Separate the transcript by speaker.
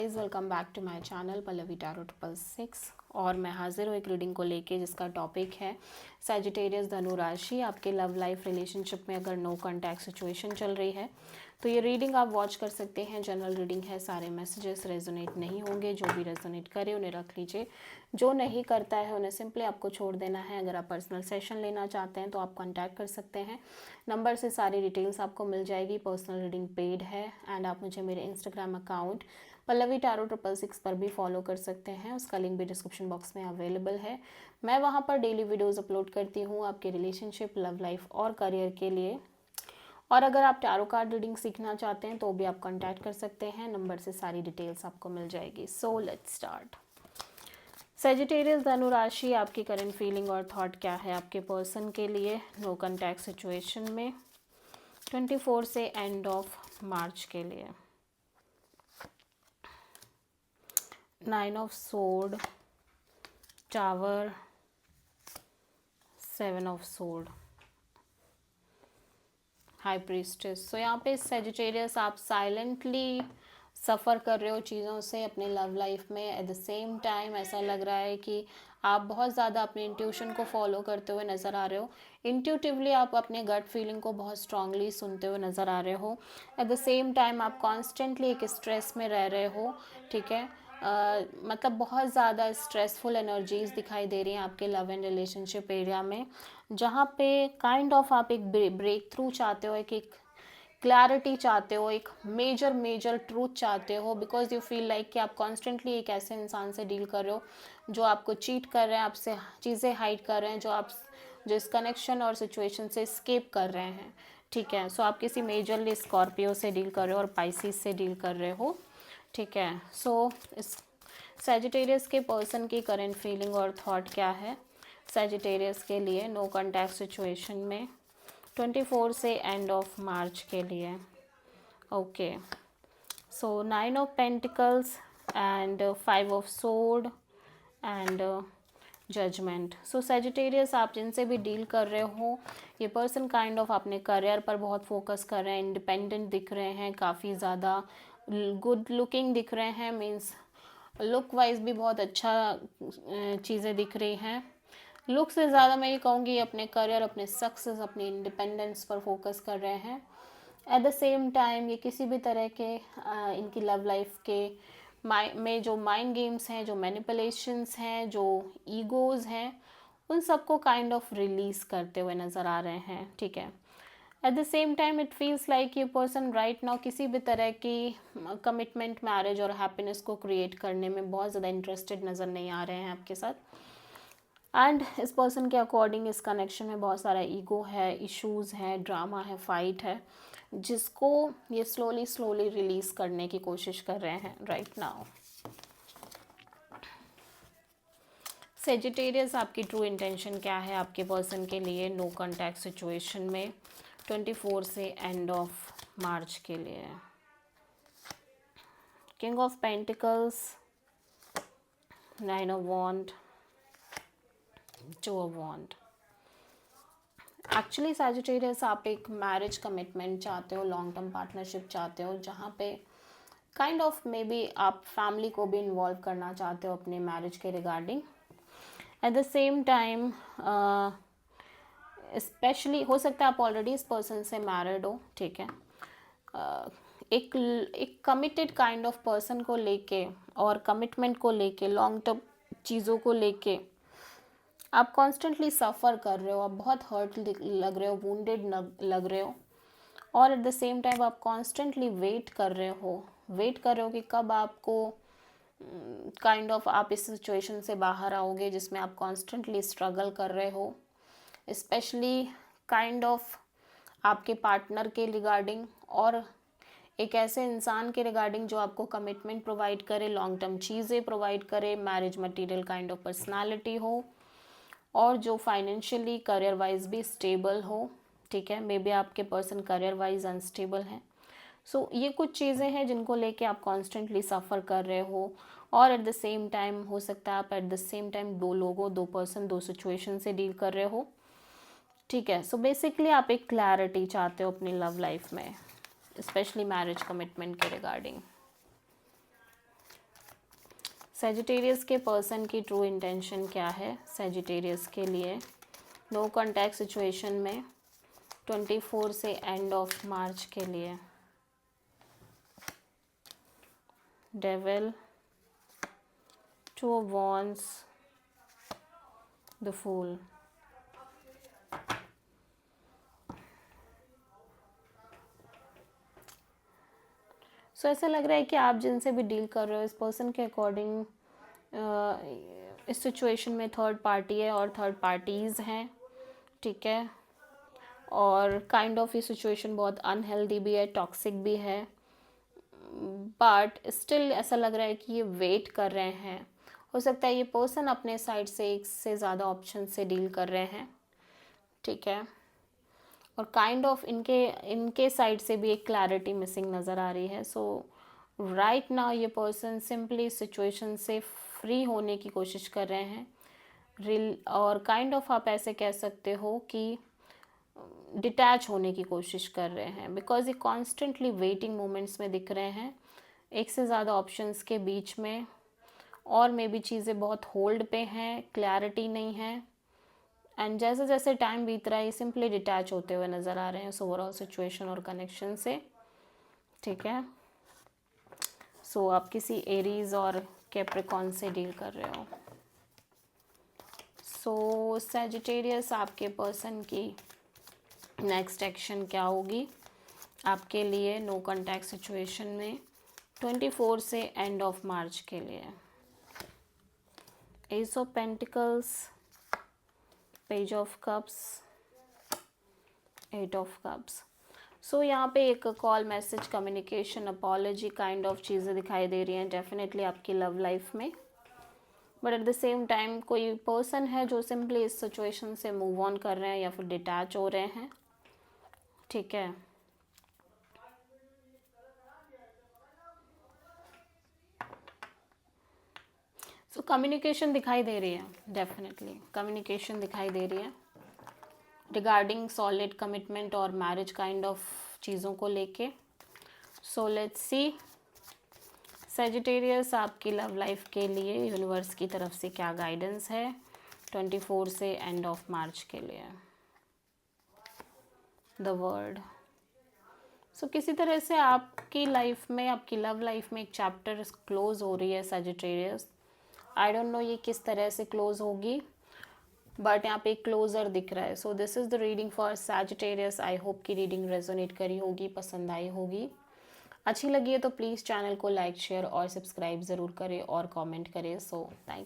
Speaker 1: Welcome back to my channel Pallavi tarot 666 और मैं हाजिर हूँ एक रीडिंग को लेके जिसका टॉपिक है सैजिटेरियस धनु राशि। आपके लव लाइफ रिलेशनशिप में अगर नो कॉन्टैक्ट सिचुएशन चल रही है तो ये रीडिंग आप वॉच कर सकते हैं। जनरल रीडिंग है, सारे मैसेजेस रेजोनेट नहीं होंगे, जो भी रेजोनेट करे उन्हें रख लीजिए, जो नहीं करता है उन्हें सिंपली आपको छोड़ देना है। अगर आप पर्सनल सेशन लेना चाहते हैं तो आप कॉन्टैक्ट कर सकते हैं, नंबर से सारी डिटेल्स आपको मिल जाएगी। पर्सनल रीडिंग पेड है एंड आप मुझे मेरे इंस्टाग्राम अकाउंट पल्लवी टैरो 666 पर भी फॉलो कर सकते हैं, उसका लिंक भी डिस्क्रिप्शन बॉक्स में अवेलेबल है। मैं वहाँ पर डेली वीडियोस अपलोड करती हूँ आपके रिलेशनशिप, लव लाइफ और करियर के लिए। और अगर आप टैरो कार्ड रीडिंग सीखना चाहते हैं तो भी आप कांटेक्ट कर सकते हैं, नंबर से सारी डिटेल्स आपको मिल जाएगी। So let's start. सैजिटेरियस धनु राशि, आपकी करंट फीलिंग और थॉट क्या है आपके पर्सन के लिए नो कॉन्टैक्ट सिचुएशन में 24 से एंड ऑफ मार्च के लिए। 9 of sword, tower, 7 of sword, high priestess. So यहाँ पे सैजिटेरियस आप साइलेंटली सफ़र कर रहे हो चीज़ों से अपने लव लाइफ में। एट द सेम टाइम ऐसा लग रहा है कि आप बहुत ज़्यादा अपने इंट्यूशन को फॉलो करते हुए नज़र आ रहे हो। इंट्यूटिवली आप अपने गट फीलिंग को बहुत स्ट्रांगली सुनते हुए नज़र आ रहे हो। एट द सेम टाइम आप कॉन्स्टेंटली एक स्ट्रेस में रह रहे हो, ठीक है। मतलब बहुत ज़्यादा स्ट्रेसफुल एनर्जीज दिखाई दे रही हैं आपके लव एंड रिलेशनशिप एरिया में, जहाँ पे काइंड ऑफ आप एक ब्रेक थ्रू चाहते हो, एक क्लैरिटी चाहते हो, एक मेजर ट्रूथ चाहते हो, बिकॉज यू फील लाइक कि आप कॉन्स्टेंटली एक ऐसे इंसान से डील कर रहे हो जो आपको चीट कर रहे हैं, आपसे चीज़ें हाइड कर रहे हैं, जो इस कनेक्शन और सिचुएशन से स्केप कर रहे हैं, ठीक है। सो आप किसी मेजरली स्कॉर्पियो से डील कर रहे हो और पाइसिस से डील कर रहे हो, ठीक है। सो इस सैजिटेरियस के पर्सन की करंट फीलिंग और थॉट क्या है सैजिटेरियस के लिए नो कॉन्टैक्ट सिचुएशन में 24 से एंड ऑफ मार्च के लिए। Okay, so 9 of pentacles and 5 of sword and judgement. So Sagittarius आप जिनसे भी डील कर रहे हो, ये पर्सन काइंड ऑफ अपने करियर पर बहुत फोकस कर रहे हैं, इंडिपेंडेंट दिख रहे हैं, काफ़ी ज़्यादा गुड लुकिंग दिख रहे हैं, मीन्स लुक वाइज भी बहुत अच्छा चीज़ें दिख रही हैं। लुक से ज़्यादा मैं ये कहूँगी अपने करियर, अपने सक्सेस, अपनी इंडिपेंडेंस पर फोकस कर रहे हैं। एट द सेम टाइम ये किसी भी तरह के इनकी लव लाइफ के में जो माइंड गेम्स हैं, जो मैनिपुलेशंस हैं, जो ईगोज़ हैं, उन सबको काइंड ऑफ रिलीज़ करते हुए नज़र आ रहे हैं, ठीक है। Eight the same time it feels like ये पर्सन राइट नाउ किसी भी तरह की कमिटमेंट, मैरिज और हैप्पीनेस को क्रिएट करने में बहुत ज़्यादा इंटरेस्टेड नज़र नहीं आ रहे हैं आपके साथ। एंड इस पर्सन के अकॉर्डिंग इस कनेक्शन में बहुत सारा ईगो है, इश्यूज़ हैं, ड्रामा है, फाइट है, जिसको ये स्लोली रिलीज़ करने की कोशिश कर रहे हैं राइट नाउ। सैजिटेरियस आपकी ट्रू इंटेंशन क्या है आपके पर्सन के लिए नो कॉन्टैक्ट सिचुएशन में 24 से एंड ऑफ मार्च के लिए। King of pentacles, 9 of wand, 2 of wand. Actually Sagittarius आप एक मैरिज कमिटमेंट चाहते हो, लॉन्ग टर्म पार्टनरशिप चाहते हो, जहाँ पे काइंड ऑफ मे बी आप फैमिली को भी इन्वॉल्व करना चाहते हो अपने मैरिज के regarding. Eight the same time specially हो सकता है आप ऑलरेडी इस पर्सन से मैरिड हो, ठीक है। एक कमिटेड काइंड ऑफ पर्सन को लेके और कमिटमेंट को लेके, लॉन्ग टर्म चीज़ों को लेके आप कॉन्स्टेंटली सफ़र कर रहे हो, आप बहुत हर्ट लग रहे हो, वुंडेड लग रहे हो, और एट द सेम टाइम आप कॉन्स्टेंटली वेट कर रहे हो कि कब आपको काइंड ऑफ आप इस सिचुएशन से बाहर आओगे जिसमें आप कॉन्स्टेंटली स्ट्रगल कर रहे हो, स्पेशली काइंड ऑफ आपके पार्टनर के रिगार्डिंग और एक ऐसे इंसान के रिगार्डिंग जो आपको कमिटमेंट प्रोवाइड करे, लॉन्ग टर्म चीज़ें प्रोवाइड करे, marriage material kind of personality हो, और जो फाइनेंशियली करियर वाइज भी स्टेबल हो, ठीक है। मे बी आपके पर्सन करियर वाइज अनस्टेबल हैं। सो ये कुछ चीज़ें हैं जिनको लेके आप कॉन्स्टेंटली सफ़र कर रहे हो, और एट द सेम टाइम हो सकता है आप एट द सेम टाइम दो पर्सन, दो सिचुएशन से डील कर रहे हो, ठीक है। सो बेसिकली आप एक क्लैरिटी चाहते हो अपनी लव लाइफ में, स्पेशली मैरिज कमिटमेंट के रिगार्डिंग। सेजिटेरियस के पर्सन की ट्रू इंटेंशन क्या है सेजिटेरियस के लिए नो कॉन्टैक्ट सिचुएशन में 24 से एंड ऑफ मार्च के लिए। Devil, two of wands, the fool. So ऐसा लग रहा है कि आप जिनसे भी डील कर रहे हो इस पर्सन के अकॉर्डिंग इस सिचुएशन में थर्ड पार्टी है और थर्ड पार्टीज़ हैं, ठीक है। और काइंड ऑफ ये सिचुएशन बहुत अनहेल्दी भी है, टॉक्सिक भी है, बट स्टिल ऐसा लग रहा है कि ये वेट कर रहे हैं। हो सकता है ये पर्सन अपने साइड से एक से ज़्यादा ऑप्शन से डील कर रहे हैं, ठीक है। और काइंड ऑफ इनके साइड से भी एक क्लैरिटी मिसिंग नज़र आ रही है। सो राइट नाउ ये पर्सन सिंपली सिचुएशन से फ्री होने की कोशिश कर रहे हैं और काइंड ऑफ आप ऐसे कह सकते हो कि डिटैच होने की कोशिश कर रहे हैं, बिकॉज ये कॉन्स्टेंटली वेटिंग मोमेंट्स में दिख रहे हैं एक से ज़्यादा ऑप्शंस के बीच में, और मे भी चीज़ें बहुत होल्ड पे हैं, क्लैरिटी नहीं है। एंड जैसे जैसे टाइम बीत रहा है ये सिंपली डिटैच होते हुए नज़र आ रहे हैं ओवरऑल सिचुएशन और कनेक्शन से, ठीक है। सो आप किसी एरीज और कैप्रिकॉन से डील कर रहे हो। सो सैजिटेरियस आपके पर्सन की नेक्स्ट एक्शन क्या होगी आपके लिए नो कॉन्टैक्ट सिचुएशन में 24 से एंड ऑफ मार्च के लिए। Ace of pentacles, page of cups, 8 of cups. So यहाँ पे एक call, message, communication, apology kind of चीज़ें दिखाई दे रही हैं डेफिनेटली आपकी लव लाइफ में, but at the same time कोई पर्सन है जो सिंपली इस सिचुएशन से मूव ऑन कर रहे हैं या फिर डिटैच हो रहे हैं, ठीक है। सो कम्युनिकेशन दिखाई दे रही है, डेफिनेटली कम्युनिकेशन दिखाई दे रही है रिगार्डिंग सॉलिड कमिटमेंट और मैरिज काइंड ऑफ चीज़ों को लेके। सो लेट्स सी सैजिटेरियस आपकी लव लाइफ के लिए यूनिवर्स की तरफ से क्या गाइडेंस है 24 से एंड ऑफ मार्च के लिए। The world. सो किसी तरह से आपकी लाइफ में, आपकी लव लाइफ में एक चैप्टर क्लोज हो रही है सैजिटेरियस। आई डोंट नो ये किस तरह से क्लोज होगी, बट यहाँ पे एक क्लोजर दिख रहा है। So this is the reading for Sagittarius. I hope की रीडिंग रेजोनेट करी होगी, पसंद आई होगी। अच्छी लगी है तो प्लीज़ चैनल को लाइक, शेयर और सब्सक्राइब ज़रूर करें और कमेंट करें। So thank